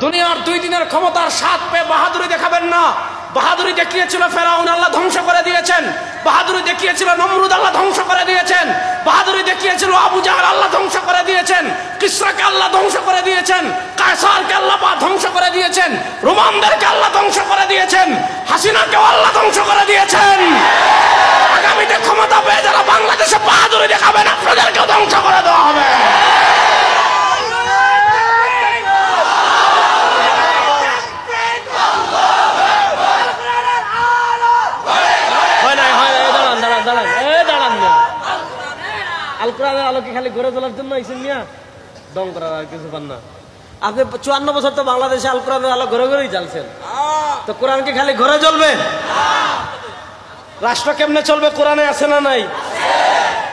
দুনিয়ার 2 দিনের ক্ষমতার স্বাদ পেয়ে বাহাদুরি দেখাবেন না। বাহাদুরি দেখিয়েছিল ফেরাউন, আল্লাহ ধ্বংস করে দিয়েছেন। বাহাদুরি দেখিয়েছিল নমরুদ, আল্লাহ ধ্বংস করে দিয়েছেন। বাহাদুরি দেখিয়েছিল আবু জাহল, আল্লাহ ধ্বংস করে দিয়েছেন। কিসরাকে আল্লাহ ধ্বংস করে দিয়েছেন। কায়সারকে আল্লাহ ধ্বংস করে দিয়েছেন। রোমানদেরকে আল্লাহ ধ্বংস করে দিয়েছেন। হাসিনাকেও আল্লাহ ধ্বংস করে দিয়েছেন। আগামীতে ক্ষমতা পেয়ে যারা বাংলাদেশে বাহাদুরি দেখাবেন, আপনাদেরকেও ধ্বংস করে দেওয়া হবে। আল কোরআনের আলোকে খালি গড়ে তোলার জন্য আইসেন মিয়া, দম করার আর কিছু পান না। আপনি 54 বছর তো বাংলাদেশে আল কোরআনের আলো ঘরে ঘরেই জ্বালছেন, তো কোরআন কি খালি ঘরে জ্বলবে? রাষ্ট্র কেমনে চলবে? কোরআনে আছে না নাই?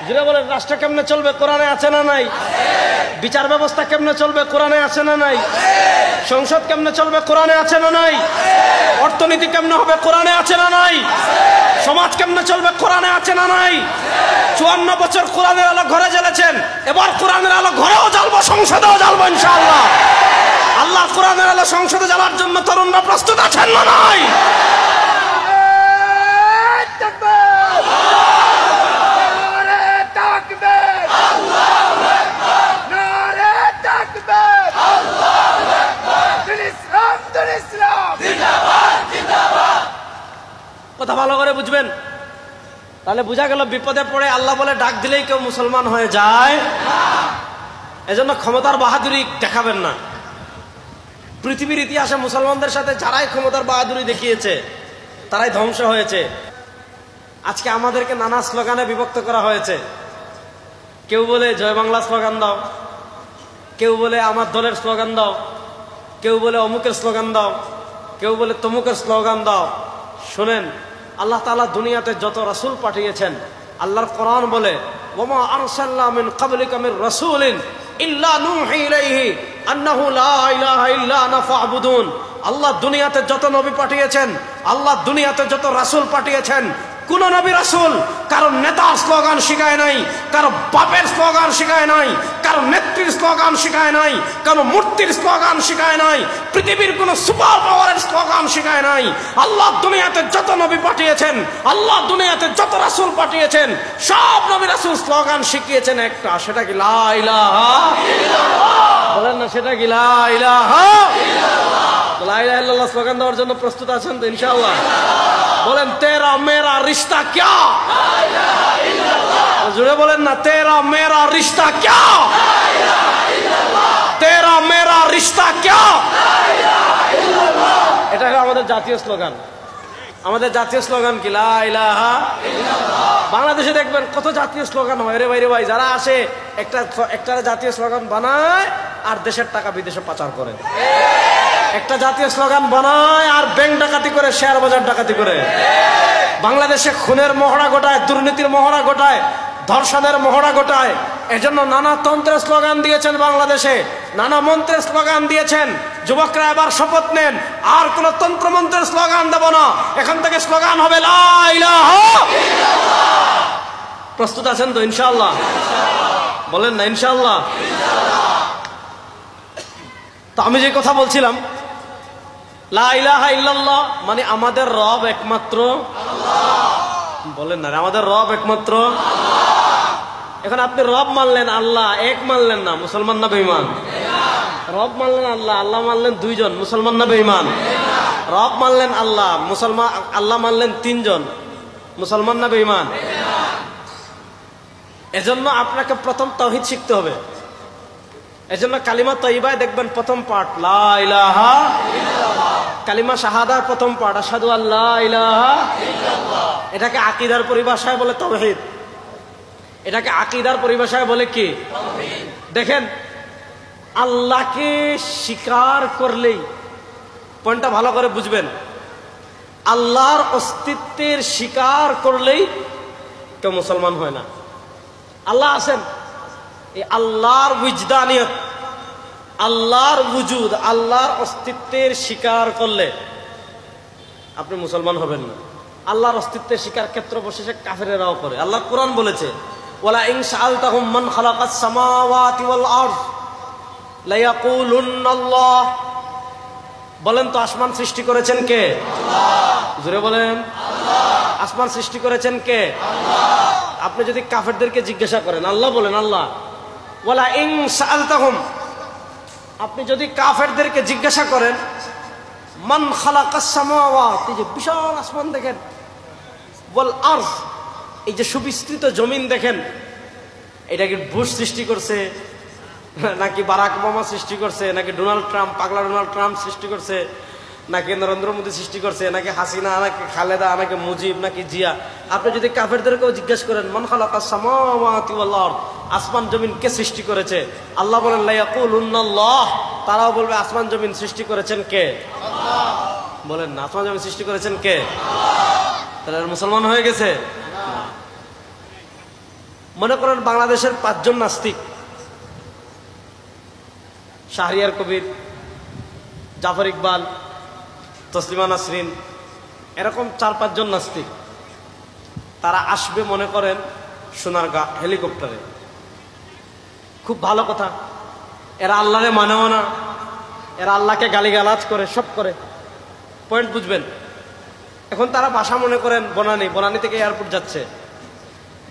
যেটা বলে রাষ্ট্র কেমনে চলবে? কোরআনে আছে না নাই? বিচার ব্যবস্থা কেমনে চলবে? কোরআনে আছে না নাই? সংসদ কেমনে চলবে? কোরআনে আছে না নাই? অর্থনীতি কেমনে হবে? কোরআনে আছে না নাই? সমাজ কেমনে চলবে? কোরআনে আছে না নাই? 54 বছর কোরআনের আলো ঘরে জ্বেলেছেন, এবার কোরআনের আলো ঘরেও জ্বালবো, সংসদেও জ্বালবো ইনশাআল্লাহ। আল্লাহ কোরআনের আলো সংসদে জ্বালার জন্য তরুণরা প্রস্তুত আছেন না নাই? কথা ভালো করে বুঝবেন, তাহলে বোঝা গেল বিপদে পড়ে আল্লাহ বলে ডাক দিলেই কেউ মুসলমান হয়ে যায়। এজন্য ক্ষমতার বাহাদুরি দেখাবেন না। পৃথিবীর ইতিহাসে মুসলমানদের সাথে যারাই ক্ষমতার বাহাদুরি দেখিয়েছে তারাই ধ্বংস হয়েছে। আজকে আমাদেরকে নানা স্লোগানে বিভক্ত করা হয়েছে। কেউ বলে জয় বাংলা স্লোগান দাও, কেউ বলে আমার দলের স্লোগান দাও, কেউ বলে অমুকের স্লোগান দাও, কেউ বলে তমুকের স্লোগান দাও। শোনেন, আল্লাহ তাআলা দুনিয়াতে যত রাসূল পাঠিয়েছেন, আল্লাহর কোরআন বলে ওমা আরসালনা মিন ক্বাবলিকা মির রাসূলিন ইল্লা নূহি ইলাইহি আন্নাহু লা ইলাহা ইল্লা আনা ফা'বুদুন। আল্লাহ দুনিয়াতে যত নবী পাঠিয়েছেন, আল্লাহ দুনিয়াতে যত রাসূল পাঠিয়েছেন, কোন নবী রাসূল কারো নেতার স্লোগান শিখায় নাই, কারো বাপের স্লোগান শিখায় নাই, কারো নেত্রীর স্লোগান শিখায় নাই, কারো মূর্তির স্লোগান শিখায় নাই, পৃথিবীর কোন সুপার পাওয়ারের স্লোগান শিখায় নাই। আল্লাহ দুনিয়াতে যত নবী পাঠিয়েছেন, আল্লাহ দুনিয়াতে যত রাসূল পাঠিয়েছেন, সব নবী রাসূল স্লোগান শিখিয়েছেন একটা, সেটা কি লা ইলাহা ইল্লাল্লাহ। বলেন না, সেটা কি লা ইলাহা ইল্লাল্লাহ। লা ইলাহা ইল্লাল্লাহ স্লোগান দেওয়ার জন্য প্রস্তুত আছেন তো ইনশাআল্লাহ? বলেন তেরা মেরা রিশতা ক্যা? লা ইলাহা ইল্লাল্লাহ। জোরে বলেন না, তেরা মেরা রিশতা ক্যা? লা ইলাহা ইল্লাল্লাহ। তেরা মেরা রিশতা ক্যা? লা ইলাহা ইল্লাল্লাহ। এটা হলো আমাদের জাতীয় স্লোগান। আমাদের জাতীয় স্লোগান কি? লা ইলাহা ইল্লাল্লাহ। বাংলাদেশে দেখবেন কত জাতীয় স্লোগান হয় রে ভাই ভাই। যারা আসে একটা জাতীয় স্লোগান বানায় আর দেশের টাকা বিদেশে পাচার করে। একটা জাতীয় স্লোগান বানায় আর ব্যাংক ডাকাতি করে, শেয়ার বাজার ডাকাতি করে। বাংলাদেশে খুনের মহড়া গোটায়, দুর্নীতির মহড়া গোটায়, ধর্ষণের মহড়া গোটায়। এজন্য নানা তন্ত্রের স্লোগান দিয়েছেন বাংলাদেশে, নানা মন্ত্রের স্লোগান দিয়েছেন। যুবকরা এবার শপথ নেন, আর কোন তন্ত্রমন্ত্রের স্লোগান দেব না, এখান থেকে স্লোগান হবে লা ইলাহা ইল্লাল্লাহ। প্রস্তুত আছেন তো ইনশাআল্লাহ? বলেন না ইনশাআল্লাহ? তো আমি যে কথা বলছিলাম, লা ইলাহা ইল্লাল্লাহ মানে আমাদের রব একমাত্র আল্লাহ। বলেন না, আমাদের রব একমাত্র আল্লাহ। এখন আপনি রব মানলেন আল্লাহ, এক মানলেন না, মুসলমান না বেঈমান? রব মানলেন আল্লাহ, আল্লাহ মানলেন 2 জন, মুসলমান না বেঈমান? রব মানলেন আল্লাহ, মুসলমান আল্লাহ মানলেন 3 জন, মুসলমান না বেঈমান? এজন্য আপনাকে প্রথম তাওহীদ শিখতে হবে। এজন্য কালিমা তয়্যিবায় দেখবেন প্রথম পাঠ লা ইলাহা ইল্লাল্লাহ। কালিমা শাহাদার প্রথম পাঠ আশহাদু আল্লা ইলাহা ইল্লাল্লাহ। এটাকে আকীদার পরিভাষায় বলে তাওহীদ। এটাকে আকীদার পরিভাষায় বলে কি? তাওহীদ। দেখেন, আল্লাহকে স্বীকার করলেই, পয়েন্টটা ভালো করে বুঝবেন, আল্লাহর অস্তিত্বের স্বীকার করলেই কেউ মুসলমান হয় না। আল্লাহ আছেন, এই আল্লাহর উজদানিয়ত, আল্লাহর ওজুদ, আল্লাহর অস্তিত্বের স্বীকার করলে আপনি মুসলমান হবেন না। আল্লাহর অস্তিত্বের স্বীকার ক্ষেত্র বসে কাফেরেরাও করে। আল্লাহ কোরআন বলেছে ওয়ালা ইন সাআলতাহুম মান খালাকাস সামাওয়াতি ওয়াল আরদ লা ইয়াকুলুন্নাল্লাহ। বলেন তো আসমান সৃষ্টি করেছেন কে? জোরে বলেন। আসমান সৃষ্টি করেছেন কে? আপনি যদি কাফেরদেরকে জিজ্ঞাসা করেন, আল্লাহ বলেন আল্লাহ, ওয়ালা ইন সাআলতাহুম, আপনি যদি কাফেরদেরকে জিজ্ঞাসা করেন মান খালাকাস সামাওয়াতি, যে বিশাল আসমান দেখেন, ওয়াল আরদ, এই যে সুবিস্তৃত জমিন দেখেন, এটা কি বুশ সৃষ্টি করছে, নাকি বারাক ওবামা সৃষ্টি করছে, নাকি ডোনাল্ড ট্রাম্প, পাগলা ডোনাল্ড ট্রাম্প সৃষ্টি করছে, নাকি নরেন্দ্র মোদী সৃষ্টি করছে, নাকি হাসিনা, নাকি খালেদা, নাকি মুজিব, নাকি জিয়া? আপনি যদি কাফেরদেরকেও জিজ্ঞেস করেন মান খালাকাস সামাওয়াতি ওয়াল আরদ, আসমান জমিন কে সৃষ্টি করেছে? আল্লাহ বলেন লা ইয়াকুলুন্নাল্লাহ, তারাও বলবে আসমান জমিন সৃষ্টি করেছেন কে? আল্লাহ। বলেন না, আসমান জমিন সৃষ্টি করেছেন কে? তাহলে মুসলমান হয়ে গেছে? মনে করেন বাংলাদেশের 5 জন নাস্তিক, শাহরিয়ার কবির, জাফর ইকবাল, তসলিমা নাসরিন, এরকম 4-5 জন নাস্তিক, তারা আসবে মনে করেন সোনারগাঁ হেলিকপ্টারে। খুব ভালো কথা, এরা আল্লাহরে মানেও না, এরা আল্লাহকে গালিগালাজ করে, সব করে। পয়েন্ট বুঝবেন? এখন তারা বাসা মনে করেন বনানী, বনানী থেকে এয়ারপোর্ট যাচ্ছে,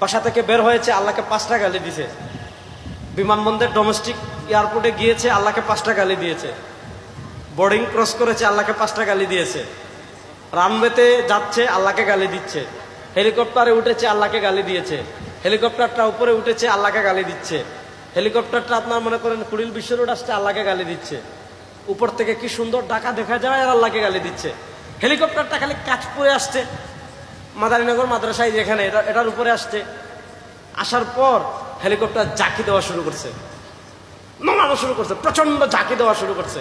বাসা থেকে বের হয়েছে, আল্লাহকে 5টা গালি দিয়েছে। বিমানবন্দর ডোমেস্টিক এয়ারপোর্টে গিয়েছে, আল্লাহকে 5টা গালি দিয়েছে। বোর্ডিং ক্রস করেছে, আল্লাহকে 5টা গালি দিয়েছে। রানওয়েতে যাচ্ছে, আল্লাহকে গালি দিচ্ছে। হেলিকপ্টারে উঠেছে, আল্লাহকে গালি দিয়েছে। হেলিকপ্টারটা উপরে উঠেছে, আল্লাহকে গালি দিচ্ছে। হেলিকপ্টারটা আপনার মনে করেন কুড়িল বিশ্ব রোড আসছে, আল্লাহকে গালি দিচ্ছে। উপর থেকে কি সুন্দর ঢাকা দেখা যায়, আর আল্লাহকে গালি দিচ্ছে। হেলিকপ্টারটা খালি কাঁচপুরে আসছে, মাদারীনগর মাদ্রাসায় যেখানে, এটার উপরে আসছে। আসার পর হেলিকপ্টার ঝাঁকি দেওয়া শুরু করছে, নামানো শুরু করছে, প্রচন্ড ঝাঁকি দেওয়া শুরু করছে।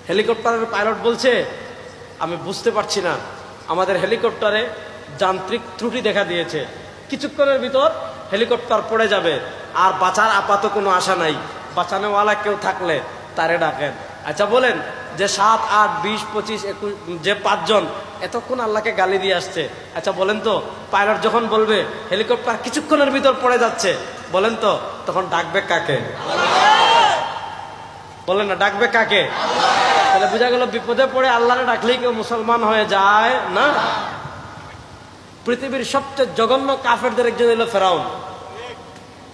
হেলিকপ্টারের পাইলট বলছে, আমি বুঝতে পারছি না, আমাদের হেলিকপ্টারে যান্ত্রিক ত্রুটি দেখা দিয়েছে, কিছুক্ষণের ভিতর হেলিকপ্টার পড়ে যাবে, আর বাঁচার আপাতত কোনো আশা নাই, বাঁচানোওয়ালা কেউ থাকলে তারে ডাকেন। আচ্ছা বলেন, যে 7, 8, 20, 25, 21, যে 5 জন এতক্ষণ আল্লাহকে গালি দিয়ে আসছে, আচ্ছা বলেন তো পাইলট যখন বলবে হেলিকপ্টার কিছুক্ষণের ভিতর পড়ে যাচ্ছে, বলেন তো তখন ডাকবে কাকে? বলেন না, ডাকবে কাকে? তাহলে বোঝা গেল বিপদে পড়ে আল্লাহরে ডাকলেই কেউ মুসলমান হয়ে যায় না। পৃথিবীর সবচেয়ে জঘন্য কাফেরদের একজন হলো ফেরাউন।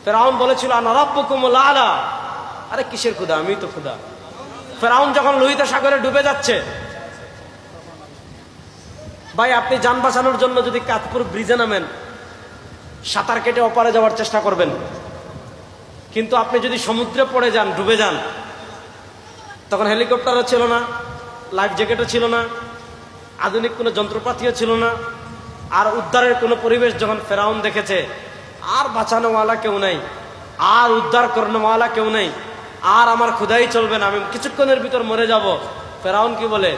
ফেরাউন বলেছিল আনা রাব্বুকুমুল আলা, আরে কিসের খোদা, আমি তো খোদা। ফেরাউন যখন লোহিত সাগরে ডুবে যাচ্ছে, ভাই আপনি যান বাঁচানোর জন্য যদি কাতপুর ব্রিজে নামেন, সাঁতার কেটে ওপারে যাওয়ার চেষ্টা করবেন, কিন্তু আপনি যদি সমুদ্রে পড়ে যান, ডুবে যান, তখন হেলিকপ্টারও ছিল না, লাইফ জ্যাকেটও ছিল না, আধুনিক কোনো যন্ত্রপাতিও ছিল না, আর উদ্ধারের কোনো পরিবেশ যখন ফেরাউন দেখেছে, আর বাঁচানোওয়ালা কেউ নাই, আর উদ্ধার করানোওয়ালা কেউ নেই, আর আমার ক্ষুধাই চলবে না, আমি কিছুক্ষণের ভিতর মরে যাব। ফেরাউন কি বলে,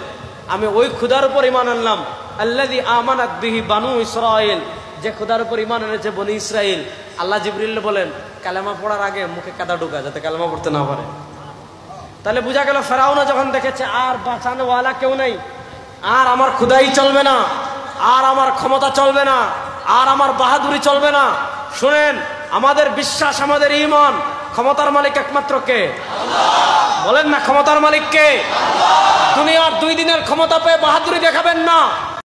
আমি ওই ক্ষুধার উপর ঈমান আনলাম, আল্লাযী আমানাত বিহি বানু ইসরাঈল, যে ক্ষুধার উপর ঈমান এনেছে বনি ইসরাইল। আল্লাহ জিবরিল বলেন কালেমা পড়ার আগে মুখে কাদা ঢোকা, যাতে কালেমা পড়তে না পারে। তাহলে বোঝা গেল ফেরাউনও যখন দেখেছে আর বাঁচানোওয়ালা কেউ নেই, আর আমার ক্ষুধাই চলবে না, আর আমার ক্ষমতা চলবে না, আর আমার বাহাদুরি চলবে না। শুনেন, আমাদের বিশ্বাস, আমাদের ঈমান, ক্ষমতার মালিক একমাত্র কে? আল্লাহ। বলেন না, ক্ষমতার মালিক কে? আল্লাহ। দুনিয়ার 2 দিনের ক্ষমতা পেয়ে বাহাদুরি দেখাবেন না,